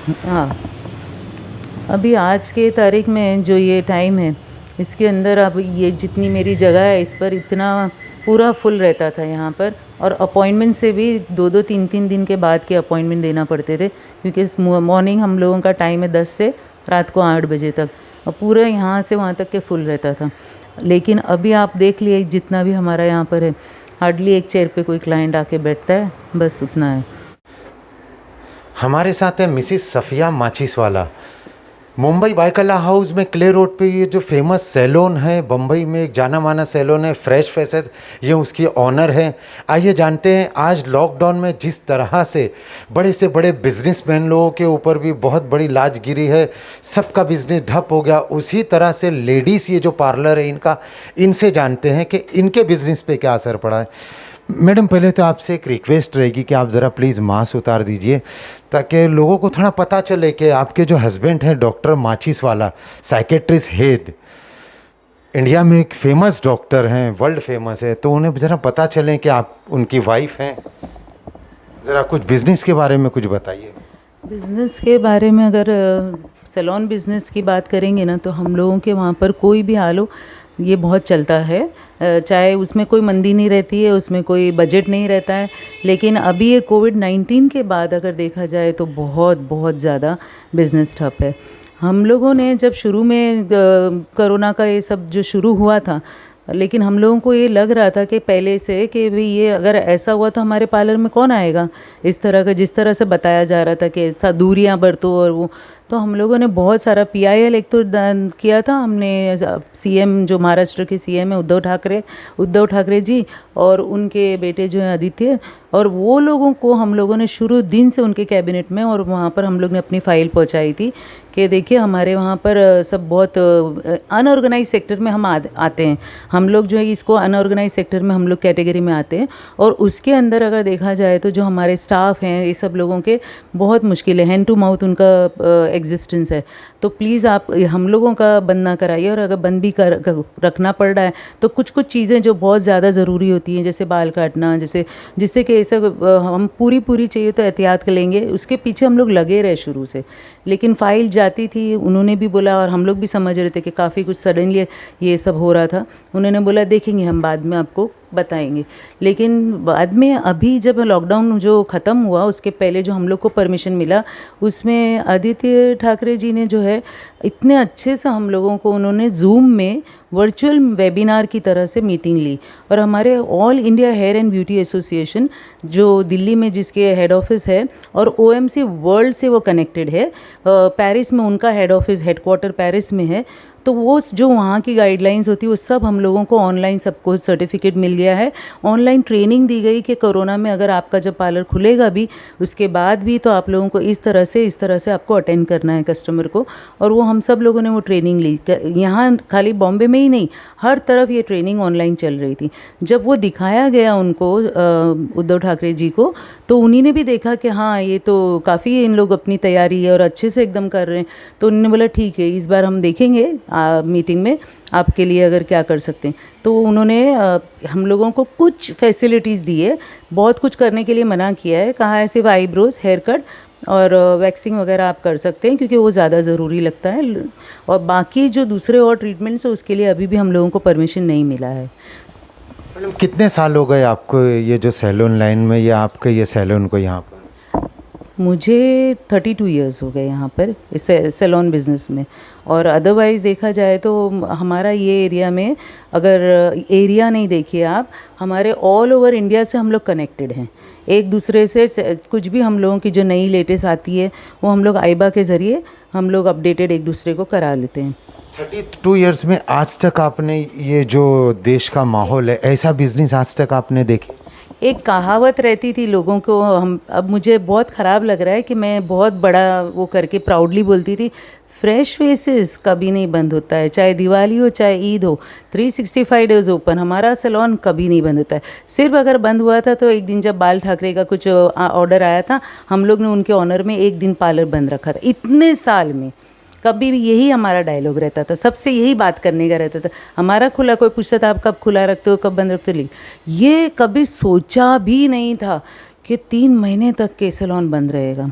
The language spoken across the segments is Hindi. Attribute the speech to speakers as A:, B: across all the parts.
A: हाँ, अभी आज के तारीख में जो ये टाइम है, इसके अंदर अब ये जितनी मेरी जगह है इस पर इतना पूरा फुल रहता था यहाँ पर। और अपॉइंटमेंट से भी 2-2 3-3 दिन के बाद के अपॉइंटमेंट देना पड़ते थे, क्योंकि इस मॉर्निंग हम लोगों का टाइम है 10 से रात को 8 बजे तक, और पूरा यहाँ से वहाँ तक के फुल रहता था। लेकिन अभी आप देख लिए जितना भी हमारा यहाँ पर है, हार्डली एक चेयर पे कोई क्लाइंट आके बैठता है, बस उतना है।
B: हमारे साथ है मिसिस सफ़िया माचिसवाला। मुंबई बायकला हाउस में क्ले रोड पे ये जो फेमस सैलून है, बम्बई में एक जाना माना सैलून है फ्रेश फेसेस, ये उसकी ऑनर है। आइए जानते हैं आज लॉकडाउन में जिस तरह से बड़े बिजनेसमैन लोगों के ऊपर भी बहुत बड़ी लाज गिरी है, सबका बिजनेस ठप हो गया, उसी तरह से लेडीज़ ये जो पार्लर है इनका, इनसे जानते हैं कि इनके बिज़नेस पे क्या असर पड़ा है। मैडम, पहले तो आपसे एक रिक्वेस्ट रहेगी कि आप ज़रा प्लीज़ मास्क उतार दीजिए, ताकि लोगों को थोड़ा पता चले कि आपके जो हस्बैंड हैं डॉक्टर माचिसवाला, साइकेट्रिस्ट हेड, इंडिया में एक फेमस डॉक्टर हैं, वर्ल्ड फेमस है, तो उन्हें ज़रा पता चले कि आप उनकी वाइफ हैं। ज़रा कुछ बिज़नेस के बारे में कुछ बताइए।
A: बिज़नेस के बारे में अगर सैलून बिज़नेस की बात करेंगे ना, तो हम लोगों के वहाँ पर कोई भी हाल हो, ये बहुत चलता है। चाहे उसमें कोई मंदी नहीं रहती है, उसमें कोई बजट नहीं रहता है। लेकिन अभी ये कोविड-19 के बाद अगर देखा जाए तो बहुत बहुत ज़्यादा बिज़नेस ठप है। हम लोगों ने जब शुरू में कोरोना का ये सब जो शुरू हुआ था, लेकिन हम लोगों को ये लग रहा था कि पहले से कि भाई ये अगर ऐसा हुआ तो हमारे पार्लर में कौन आएगा, इस तरह का जिस तरह से बताया जा रहा था कि ऐसा दूरियां बरतो और वो। तो हम लोगों ने बहुत सारा PIL एक तो किया था हमने। CM जो महाराष्ट्र के CM है उद्धव ठाकरे जी, और उनके बेटे जो हैं आदित्य, और वो लोगों को हम लोगों ने शुरू दिन से उनके कैबिनेट में, और वहाँ पर हम लोग ने अपनी फ़ाइल पहुँचाई थी कि देखिए हमारे वहाँ पर सब बहुत अनऑर्गेनाइज सेक्टर में हम आते हैं। हम लोग जो है इसको अनऑर्गेनाइज सेक्टर में हम लोग कैटेगरी में आते हैं, और उसके अंदर अगर देखा जाए तो जो हमारे स्टाफ हैं ये सब लोगों के बहुत मुश्किल है, हैंड टू माउथ उनका एग्जिस्टेंस है। तो प्लीज़ आप हम लोगों का बंद ना कराइए, और अगर बंद भी रखना पड़ रहा है तो कुछ कुछ चीज़ें जो बहुत ज़्यादा ज़रूरी होती हैं, जैसे बाल काटना, जिससे कि ऐसा हम पूरी चाहिए तो एहतियात कर लेंगे, उसके पीछे हम लोग लगे रहे शुरू से। लेकिन फ़ाइल जाती थी, उन्होंने भी बोला, और हम लोग भी समझ रहे थे कि काफ़ी कुछ सडनली ये सब हो रहा था। उन्होंने बोला देखेंगे हम बाद में आपको बताएंगे। लेकिन बाद में अभी जब लॉकडाउन जो ख़त्म हुआ उसके पहले जो हम लोग को परमिशन मिला, उसमें आदित्य ठाकरे जी ने जो है इतने अच्छे से हम लोगों को उन्होंने जूम में वर्चुअल वेबिनार की तरह से मीटिंग ली। और हमारे all India hair and beauty association जो दिल्ली में जिसके हेड ऑफिस है, और OMC वर्ल्ड से वो कनेक्टेड है, पेरिस में उनका हेड ऑफिस हेडक्वार्टर पेरिस में है। तो वो जो वहाँ की गाइडलाइंस होती है वो सब हम लोगों को ऑनलाइन सबको सर्टिफिकेट मिल गया है। ऑनलाइन ट्रेनिंग दी गई कि कोरोना में अगर आपका जब पार्लर खुलेगा भी उसके बाद भी तो आप लोगों को इस तरह से आपको अटेंड करना है कस्टमर को। और वो हम सब लोगों ने वो ट्रेनिंग ली। यहाँ खाली बॉम्बे में ही नहीं, हर तरफ ये ट्रेनिंग ऑनलाइन चल रही थी। जब वो दिखाया गया उनको उद्धव ठाकरे जी को, तो उन्हीं ने भी देखा कि हाँ ये तो काफ़ी इन लोग अपनी तैयारी है और अच्छे से एकदम कर रहे हैं। तो उन्होंने बोला ठीक है इस बार हम देखेंगे मीटिंग में आपके लिए अगर क्या कर सकते हैं। तो उन्होंने हम लोगों को कुछ फैसिलिटीज़ दी है, बहुत कुछ करने के लिए मना किया है, कहा है सिर्फ आईब्रोज, हेयर कट और वैक्सिंग वगैरह आप कर सकते हैं क्योंकि वो ज़्यादा ज़रूरी लगता है। और बाकी जो दूसरे और ट्रीटमेंट्स है उसके लिए अभी भी हम लोगों को परमिशन नहीं मिला है।
B: मैडम, कितने साल हो गए आपको ये जो सैलून लाइन में, या आपके ये सैलून को यहाँ पर?
A: मुझे 32 इयर्स हो गए यहाँ पर इस सैलून बिज़नेस में। और अदरवाइज़ देखा जाए तो हमारा ये एरिया में, अगर एरिया नहीं देखिए आप, हमारे ऑल ओवर इंडिया से हम लोग कनेक्टेड हैं एक दूसरे से। कुछ भी हम लोगों की जो नई लेटेस्ट आती है वो हम लोग आइबा के ज़रिए हम लोग अपडेटेड एक दूसरे को करा लेते हैं।
B: 32 इयर्स में आज तक आपने ये जो देश का माहौल है, ऐसा बिजनेस आज तक आपने देखे?
A: एक कहावत रहती थी लोगों को, हम अब मुझे बहुत ख़राब लग रहा है कि मैं बहुत बड़ा वो करके प्राउडली बोलती थी, फ्रेश फेसेस कभी नहीं बंद होता है, चाहे दिवाली हो चाहे ईद हो, 365 डेज ओपन, हमारा सैलून कभी नहीं बंद होता है। सिर्फ अगर बंद हुआ था तो एक दिन जब बाल ठाकरे का कुछ ऑर्डर आया था, हम लोग ने उनके ऑनर में एक दिन पार्लर बंद रखा था। इतने साल में कभी भी यही हमारा डायलॉग रहता था, सबसे यही बात करने का रहता था हमारा। खुला कोई पूछता था आप कब खुला रखते हो, कब बंद रखते हो, ये कभी सोचा भी नहीं था कि 3 महीने तक के सैलून बंद रहेगा।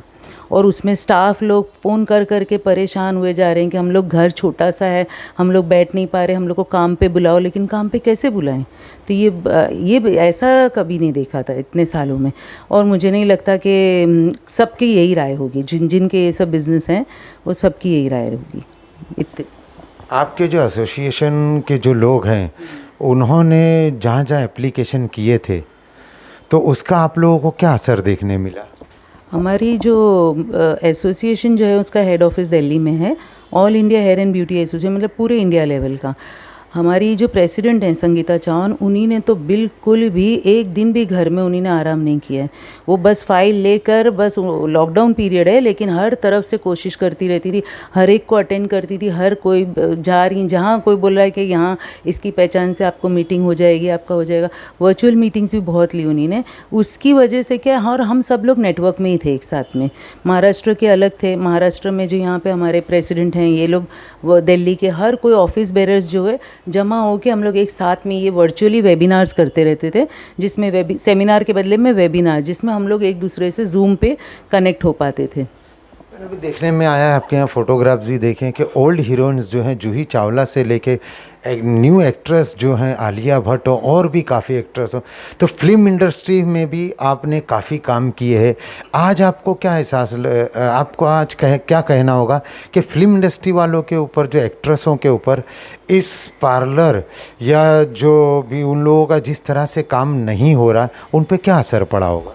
A: और उसमें स्टाफ लोग फ़ोन कर कर के परेशान हुए जा रहे हैं कि हम लोग घर छोटा सा है, हम लोग बैठ नहीं पा रहे, हम लोग को काम पे बुलाओ, लेकिन काम पे कैसे बुलाएं? तो ये ऐसा कभी नहीं देखा था इतने सालों में। और मुझे नहीं लगता कि सबकी यही राय होगी, जिनके ये सब बिज़नेस हैं वो सबकी यही राय होगी।
B: आपके जो एसोसिएशन के जो लोग हैं उन्होंने जहाँ जहाँ एप्लीकेशन किए थे तो उसका आप लोगों को क्या असर देखने मिला?
A: हमारी जो एसोसिएशन जो है उसका हेड ऑफिस दिल्ली में है, all India hair and beauty association, मतलब पूरे इंडिया लेवल का। हमारी जो प्रेसिडेंट हैं संगीता चौहान, उन्हीं ने तो बिल्कुल भी एक दिन भी घर में उन्हीं ने आराम नहीं किया है। वो बस फाइल लेकर, बस लॉकडाउन पीरियड है लेकिन हर तरफ से कोशिश करती रहती थी, हर एक को अटेंड करती थी, हर कोई जा रही, जहाँ कोई बोल रहा है कि यहाँ इसकी पहचान से आपको मीटिंग हो जाएगी, आपका हो जाएगा। वर्चुअल मीटिंग्स भी बहुत ली उन्हीं ने। उसकी वजह से क्या, और हम सब लोग नेटवर्क में ही थे एक साथ में। महाराष्ट्र के अलग थे, महाराष्ट्र में जो यहाँ पे हमारे प्रेसिडेंट हैं ये लोग, वो दिल्ली के हर कोई ऑफिस बेरर्स जो है जमा होकर हम लोग एक साथ में ये वर्चुअली वेबिनार्स करते रहते थे, जिसमें सेमिनार के बदले में वेबिनार, जिसमें हम लोग एक दूसरे से जूम पे कनेक्ट हो पाते थे।
B: अभी देखने में आया है आपके यहाँ फोटोग्राफ्स भी देखें कि ओल्ड हीरोइंस जो हैं जूही चावला से लेके एक न्यू एक्ट्रेस जो हैं आलिया भट्ट हो और भी काफ़ी एक्ट्रेस हो, तो फिल्म इंडस्ट्री में भी आपने काफ़ी काम किए हैं। आज आपको क्या एहसास, आपको आज क्या कहना होगा कि फिल्म इंडस्ट्री वालों के ऊपर, जो एक्ट्रेसों के ऊपर इस पार्लर या जो भी उन लोगों का जिस तरह से काम नहीं हो रहा, उन पर क्या असर पड़ा होगा?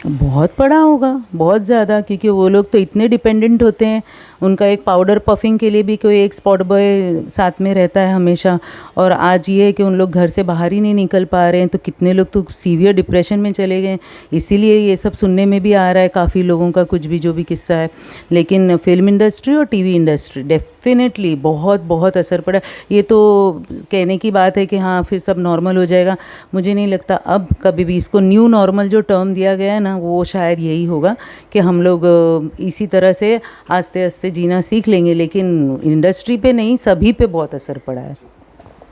A: बहुत पड़ा होगा, बहुत ज़्यादा, क्योंकि वो लोग तो इतने डिपेंडेंट होते हैं। उनका एक पाउडर पफिंग के लिए भी कोई एक स्पॉट बॉय साथ में रहता है हमेशा। और आज ये है कि उन लोग घर से बाहर ही नहीं निकल पा रहे हैं, तो कितने लोग तो सीवियर डिप्रेशन में चले गए। इसीलिए ये सब सुनने में भी आ रहा है काफ़ी लोगों का, कुछ भी जो भी किस्सा है। लेकिन फिल्म इंडस्ट्री और टीवी इंडस्ट्री डेफिनेटली बहुत बहुत असर पड़ा। ये तो कहने की बात है कि हाँ फिर सब नॉर्मल हो जाएगा, मुझे नहीं लगता अब कभी भी। इसको न्यू नॉर्मल जो टर्म दिया गया है ना, वो शायद यही होगा कि हम लोग इसी तरह से आस्ते आस्ते जीना सीख लेंगे। लेकिन इंडस्ट्री पे नहीं, सभी पे बहुत असर पड़ा है।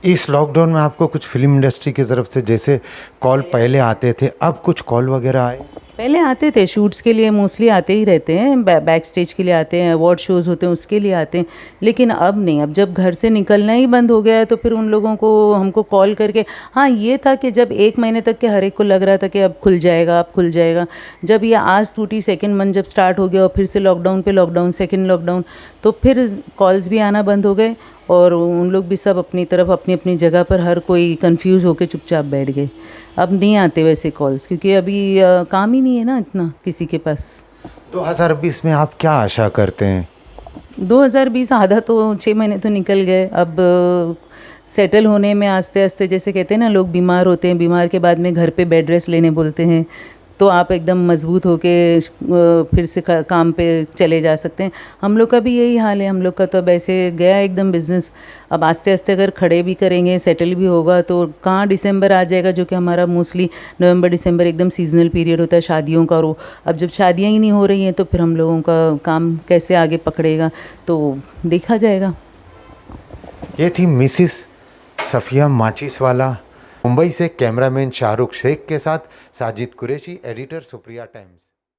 B: इस लॉकडाउन में आपको कुछ फिल्म इंडस्ट्री की तरफ से, जैसे कॉल पहले आते थे, अब कुछ कॉल वगैरह आए?
A: पहले आते थे, शूट्स के लिए मोस्टली आते ही रहते हैं, बैक स्टेज के लिए आते हैं, अवार्ड शोज़ होते हैं उसके लिए आते हैं। लेकिन अब नहीं, अब जब घर से निकलना ही बंद हो गया है तो फिर उन लोगों को हमको कॉल करके, हाँ ये था कि जब 1 महीने तक के हर एक को लग रहा था कि अब खुल जाएगा, अब खुल जाएगा। जब ये आज टूटी सेकेंड मंथ जब स्टार्ट हो गया और फिर से लॉकडाउन पे लॉकडाउन, सेकेंड लॉकडाउन, तो फिर कॉल्स भी आना बंद हो गए और उन लोग भी सब अपनी तरफ अपनी अपनी जगह पर हर कोई कंफ्यूज होकर चुपचाप बैठ गए। अब नहीं आते वैसे कॉल्स, क्योंकि अभी काम ही नहीं है ना इतना किसी के पास।
B: 2020 में आप क्या आशा करते हैं?
A: 2020 आधा तो 6 महीने तो निकल गए। अब सेटल होने में आस्ते आस्ते, जैसे कहते हैं ना लोग बीमार होते हैं, बीमार के बाद में घर पे बेड रेस्ट लेने बोलते हैं, तो आप एकदम मजबूत होके फिर से काम पे चले जा सकते हैं। हम लोग का भी यही हाल है, हम लोग का तो अब ऐसे गया एकदम बिज़नेस। अब आस्ते आस्ते अगर खड़े भी करेंगे, सेटल भी होगा, तो कहाँ दिसंबर आ जाएगा, जो कि हमारा मोस्टली नवंबर दिसंबर एकदम सीजनल पीरियड होता है शादियों का। और अब जब शादियाँ ही नहीं हो रही हैं तो फिर हम लोगों का काम कैसे आगे पकड़ेगा, तो देखा जाएगा।
B: ये थी मिसिस सफ़िया माचिसवाला। मुंबई से कैमरामैन शाहरुख शेख के साथ साजिद कुरैशी, एडिटर सुप्रिया टाइम्स।